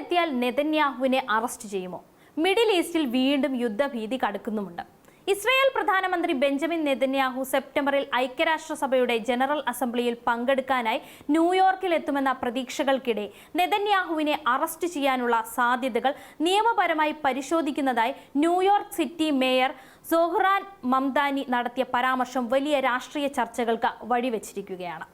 നെതന്യാഹുവിനെത്തിയാൽ നെതന്യാഹുവിനെ arrest ചെയ്യുമോ? Middle ഈസ്റ്റിൽ വീണ്ടും യുദ്ധഭീതി കടക്കുന്നുമുണ്ട്. ഇസ്രായേൽ പ്രധാനമന്ത്രി ബെഞ്ചമിൻ നെതന്യാഹു സെപ്റ്റംബറിൽ ഐക്യരാഷ്ട്രസഭയുടെ ജനറൽ അസംബ്ലിയിൽ പങ്കെടുക്കാനായി ന്യൂയോർക്കിൽ എത്തുമെന്ന പ്രതീക്ഷകൾക്കിടെ നെതന്യാഹുവിനെ അറസ്റ്റ് ചെയ്യാനുള്ള സാധ്യതകൾ നിയമപരമായി പരിശോധിക്കുന്നതായി ന്യൂയോർക്ക് സിറ്റി മേയർ സോഹ്റാൻ മംദാനി നടത്തിയ പരാമർശം വലിയ രാഷ്ട്രീയ ചർച്ചകൾക്ക് വഴിവെച്ചിരിക്കുകയാണ്.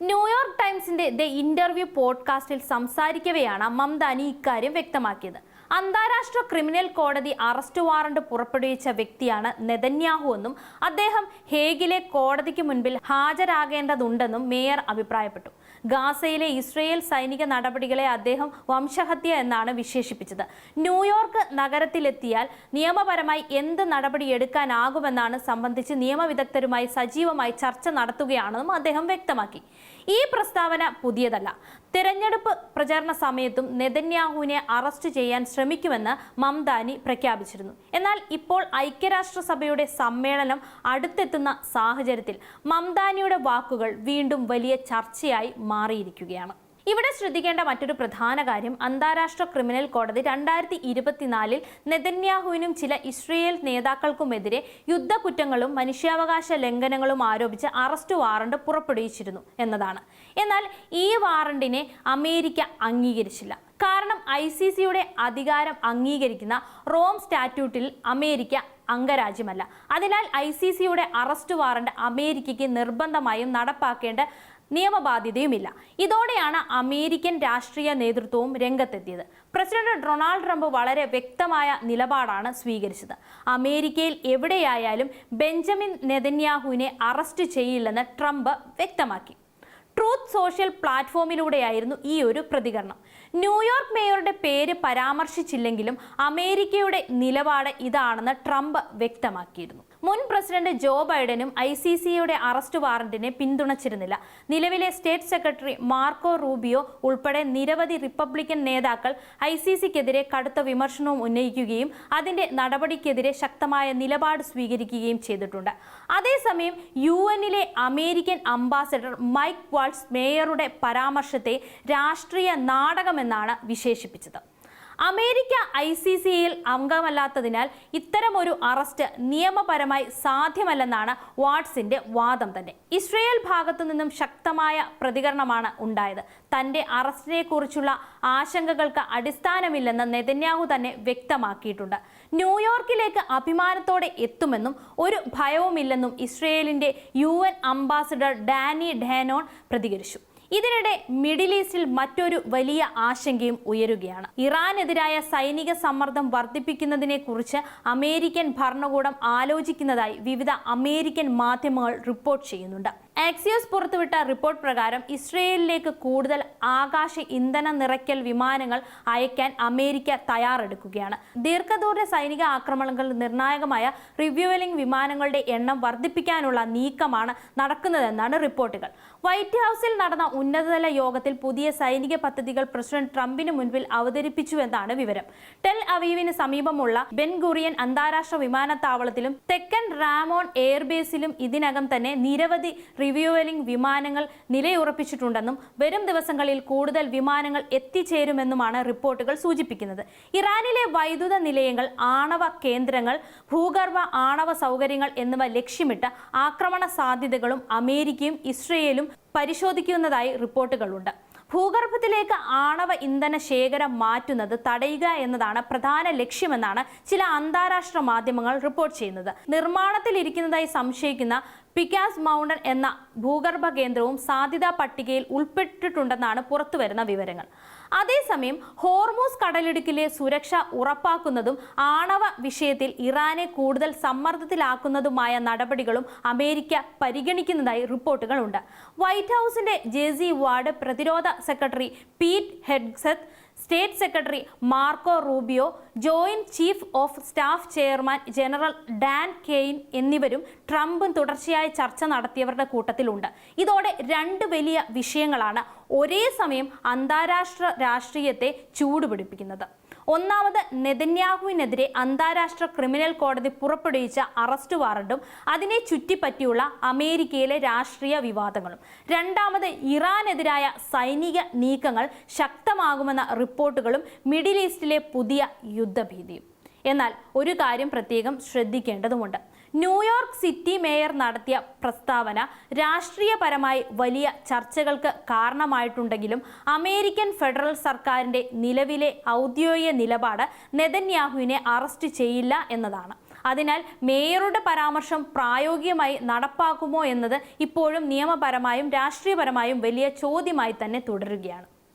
ന്യൂയോർക്ക് ടൈംസിന്റെ ദ ഇന്റർവ്യൂ പോഡ്കാസ്റ്റിൽ സംസാരിക്കവെയാണ് മംദാനി ഇക്കാര്യം വ്യക്തമാക്കിയത്. അന്താരാഷ്ട്ര ക്രിമിനൽ കോടതി അറസ്റ്റ് വാറണ്ട് പുറപ്പെടുവിച്ച വ്യക്തിയാണ് നെതന്യാഹു എന്നും അദ്ദേഹം ഹേഗിലെ കോടതിക്ക് മുൻപിൽ ഹാജരാകേണ്ടതുണ്ടെന്നും മേയർ അഭിപ്രായപ്പെട്ടു. ഗാസയിലെ ഇസ്രയേൽ സൈനിക നടപടികളെ അദ്ദേഹം വംശഹത്യ എന്നാണ് വിശേഷിപ്പിച്ചത്. ന്യൂയോർക്ക് നഗരത്തിലെത്തിയാൽ നിയമപരമായി എന്ത് നടപടി എടുക്കാനാകുമെന്നാണ് സംബന്ധിച്ച് നിയമവിദഗ്ധരുമായി സജീവമായി ചർച്ച നടത്തുകയാണെന്നും അദ്ദേഹം വ്യക്തമാക്കി. ഈ പ്രസ്താവന പുതിയതല്ല. തെരഞ്ഞെടുപ്പ് പ്രചാരണ സമയത്തും നെതന്യാഹുവിനെ അറസ്റ്റ് ചെയ്യാൻ ശ്രമിക്കുമെന്ന് മംദാനി പ്രഖ്യാപിച്ചിരുന്നു. എന്നാൽ ഇപ്പോൾ ഐക്യരാഷ്ട്രസഭയുടെ സമ്മേളനം അടുത്തെത്തുന്ന സാഹചര്യത്തിൽ മംദാനിയുടെ വാക്കുകൾ വീണ്ടും വലിയ ചർച്ചയായി മാറിയിരിക്കുകയാണ്. ഇവിടെ ശ്രദ്ധിക്കേണ്ട മറ്റൊരു പ്രധാന കാര്യം, അന്താരാഷ്ട്ര ക്രിമിനൽ കോടതി 2024 നെതന്യാഹുവിനും ചില ഇസ്രയേൽ നേതാക്കൾക്കുമെതിരെ യുദ്ധക്കുറ്റങ്ങളും മനുഷ്യാവകാശ ലംഘനങ്ങളും ആരോപിച്ച് അറസ്റ്റ് വാറണ്ട് പുറപ്പെടുവിച്ചിരുന്നു എന്നതാണ്. എന്നാൽ ഈ വാറണ്ടിനെ അമേരിക്ക അംഗീകരിച്ചില്ല. കാരണം ICCയുടെ അധികാരം അംഗീകരിക്കുന്ന റോം സ്റ്റാറ്റ്യൂട്ടിൽ അമേരിക്ക അംഗരാജ്യമല്ല. അതിനാൽ ICCയുടെ അറസ്റ്റ് വാറണ്ട് അമേരിക്കയ്ക്ക് നിർബന്ധമായും നടപ്പാക്കേണ്ട നിയമബാധ്യതയുമില്ല. ഇതോടെയാണ് അമേരിക്കൻ രാഷ്ട്രീയ നേതൃത്വവും രംഗത്തെത്തിയത്. പ്രസിഡന്റ് ഡൊണാൾഡ് ട്രംപ് വളരെ വ്യക്തമായ നിലപാടാണ് സ്വീകരിച്ചത്. അമേരിക്കയിൽ എവിടെയായാലും ബെഞ്ചമിൻ നെതന്യാഹുവിനെ അറസ്റ്റ് ചെയ്യില്ലെന്ന് ട്രംപ് വ്യക്തമാക്കി. ട്രൂത്ത് സോഷ്യൽ പ്ലാറ്റ്ഫോമിലൂടെയായിരുന്നു ഈ ഒരു പ്രതികരണം. ന്യൂയോർക്ക് മേയറുടെ പേര് പരാമർശിച്ചില്ലെങ്കിലും അമേരിക്കയുടെ നിലപാട് ഇതാണെന്ന് ട്രംപ് വ്യക്തമാക്കിയിരുന്നു. മുൻ പ്രസിഡന്റ് ജോ ബൈഡനും ICCയുടെ അറസ്റ്റ് വാറന്റിനെ പിന്തുണച്ചിരുന്നില്ല. നിലവിലെ സ്റ്റേറ്റ് സെക്രട്ടറി മാർക്കോ റൂബിയോ ഉൾപ്പെടെ നിരവധി റിപ്പബ്ലിക്കൻ നേതാക്കൾ ICCക്കെതിരെ കടുത്ത വിമർശനവും ഉന്നയിക്കുകയും അതിന്റെ നടപടിക്കെതിരെ ശക്തമായ നിലപാട് സ്വീകരിക്കുകയും ചെയ്തിട്ടുണ്ട്. അതേസമയം UN-ലെ അമേരിക്കൻ അംബാസഡർ മൈക്ക് വാൾട്സ് മേയറുടെ പരാമർശത്തെ രാഷ്ട്രീയ നാടകമെന്നാണ് വിശേഷിപ്പിച്ചത്. അമേരിക്ക ICCയിൽ അംഗമല്ലാത്തതിനാൽ ഇത്തരമൊരു അറസ്റ്റ് നിയമപരമായി സാധ്യമല്ലെന്നാണ് വാട്സിന്റെ വാദം തന്നെ. ഇസ്രയേൽ ഭാഗത്തു നിന്നും ശക്തമായ പ്രതികരണമാണ് ഉണ്ടായത്. തന്റെ അറസ്റ്റിനെ കുറിച്ചുള്ള ആശങ്കകൾക്ക് അടിസ്ഥാനമില്ലെന്ന് നെതന്യാഹു തന്നെ വ്യക്തമാക്കിയിട്ടുണ്ട്. ന്യൂയോർക്കിലേക്ക് അഭിമാനത്തോടെ എത്തുമെന്നും ഒരു ഭയവുമില്ലെന്നും ഇസ്രയേലിന്റെ UN അംബാസഡർ ഡാനി ഡാനോൺ പ്രതികരിച്ചു. ഇതിനിടെ മിഡിൽ ഈസ്റ്റിൽ മറ്റൊരു വലിയ ആശങ്കയും ഉയരുകയാണ്. ഇറാനെതിരായ സൈനിക സമ്മർദ്ദം വർദ്ധിപ്പിക്കുന്നതിനെ കുറിച്ച് അമേരിക്കൻ ഭരണകൂടം ആലോചിക്കുന്നതായി വിവിധ അമേരിക്കൻ മാധ്യമങ്ങൾ റിപ്പോർട്ട് ചെയ്യുന്നുണ്ട്. ആക്സിയോസ് പുറത്തുവിട്ട റിപ്പോർട്ട് പ്രകാരം ഇസ്രയേലിലേക്ക് കൂടുതൽ ആകാശ ഇന്ധന നിറയ്ക്കൽ വിമാനങ്ങൾ അയക്കാൻ അമേരിക്ക തയ്യാറെടുക്കുകയാണ്. ദീർഘദൂര സൈനിക ആക്രമണങ്ങൾ നിർണായകമായ റിവ്യൂവലിംഗ് വിമാനങ്ങളുടെ എണ്ണം വർദ്ധിപ്പിക്കാനുള്ള നീക്കമാണ് നടക്കുന്നതെന്നാണ് റിപ്പോർട്ടുകൾ. വൈറ്റ് ഹൗസിൽ നടന്ന ഉന്നതതല യോഗത്തിൽ പുതിയ സൈനിക പദ്ധതികൾ പ്രസിഡന്റ് ട്രംപിന് മുൻപിൽ അവതരിപ്പിച്ചുവെന്നാണ് വിവരം. ടെൽ അവീവിന് സമീപമുള്ള ബെൻ ഗുറിയൻ അന്താരാഷ്ട്ര വിമാനത്താവളത്തിലും തെക്കൻ റാമോൺ എയർബേസിലും ഇതിനകം തന്നെ നിരവധി റിവ്യൂവലിംഗ് വിമാനങ്ങൾ നിലയുറപ്പിച്ചിട്ടുണ്ടെന്നും വരും ദിവസങ്ങളിൽ കൂടുതൽ വിമാനങ്ങൾ എത്തിച്ചേരുമെന്നുമാണ് റിപ്പോർട്ടുകൾ സൂചിപ്പിക്കുന്നത്. ഇറാനിലെ വൈദ്യുത നിലയങ്ങൾ, ആണവ കേന്ദ്രങ്ങൾ, ഭൂഗർഭ ആണവ സൗകര്യങ്ങൾ എന്നിവ ലക്ഷ്യമിട്ട് ആക്രമണ സാധ്യതകളും അമേരിക്കയും ഇസ്രയേലും പരിശോധിക്കുന്നതായി റിപ്പോർട്ടുകളുണ്ട്. ഭൂഗർഭത്തിലേക്ക് ആണവ ഇന്ധന ശേഖരം മാറ്റുന്നത് തടയുക എന്നതാണ് പ്രധാന ലക്ഷ്യമെന്നാണ് ചില അന്താരാഷ്ട്ര മാധ്യമങ്ങൾ റിപ്പോർട്ട് ചെയ്യുന്നത്. നിർമ്മാണത്തിലിരിക്കുന്നതായി സംശയിക്കുന്ന പിക്കാസ് മൗണ്ടൻ എന്ന ഭൂഗർഭ കേന്ദ്രവും സാധ്യതാ പട്ടികയിൽ ഉൾപ്പെട്ടിട്ടുണ്ടെന്നാണ് പുറത്തുവരുന്ന വിവരങ്ങൾ. അതേസമയം ഹോർമൂസ് കടലിടുക്കിലെ സുരക്ഷ ഉറപ്പാക്കുന്നതും ആണവ വിഷയത്തിൽ ഇറാനെ കൂടുതൽ സമ്മർദ്ദത്തിലാക്കുന്നതുമായ നടപടികളും അമേരിക്ക പരിഗണിക്കുന്നതായി റിപ്പോർട്ടുകളുണ്ട്. വൈറ്റ് ഹൗസിന്റെ ജെസി വാർഡ്, പ്രതിരോധ secretary Pete Hegseth, state secretary Marco Rubio, joint chief of staff chairman general Dan Caine എന്നിവരും ട്രംപും തുടർച്ചയായ ചർച്ച നടത്തിയവരുടെ കൂട്ടത്തിലുണ്ട്. ഇതോടെ രണ്ട് വലിയ വിഷയങ്ങളാണ് ഒരേ സമയം അന്താരാഷ്ട്ര രാഷ്ട്രീയത്തെ ചൂടുപിടിപ്പിക്കുന്നത്. ഒന്നാമത്, നെതന്യാഹുവിനെതിരെ അന്താരാഷ്ട്ര ക്രിമിനൽ കോടതി പുറപ്പെടുവിച്ച അറസ്റ്റ് വാറണ്ടും അതിനെ ചുറ്റിപ്പറ്റിയുള്ള അമേരിക്കയിലെ രാഷ്ട്രീയ വിവാദങ്ങളും. രണ്ടാമത്, ഇറാനെതിരായ സൈനിക നീക്കങ്ങൾ ശക്തമാകുമെന്ന റിപ്പോർട്ടുകളും മിഡിൽ ഈസ്റ്റിലെ പുതിയ യുദ്ധഭീതിയും. എന്നാൽ ഒരു കാര്യം പ്രത്യേകം ശ്രദ്ധിക്കേണ്ടതുണ്ട്. ന്യൂയോർക്ക് സിറ്റി മേയർ നടത്തിയ പ്രസ്താവന രാഷ്ട്രീയപരമായി വലിയ ചർച്ചകൾക്ക് കാരണമായിട്ടുണ്ടെങ്കിലും അമേരിക്കൻ ഫെഡറൽ സർക്കാരിന്റെ നിലവിലെ ഔദ്യോഗിക നിലപാട് നെതന്യാഹുവിനെ അറസ്റ്റ് ചെയ്യില്ല എന്നതാണ്. അതിനാൽ മേയറുടെ പരാമർശം പ്രായോഗികമായി നടപ്പാക്കുമോ എന്നത് ഇപ്പോഴും നിയമപരമായും രാഷ്ട്രീയപരമായും വലിയ ചോദ്യമായി തന്നെ തുടരുകയാണ്.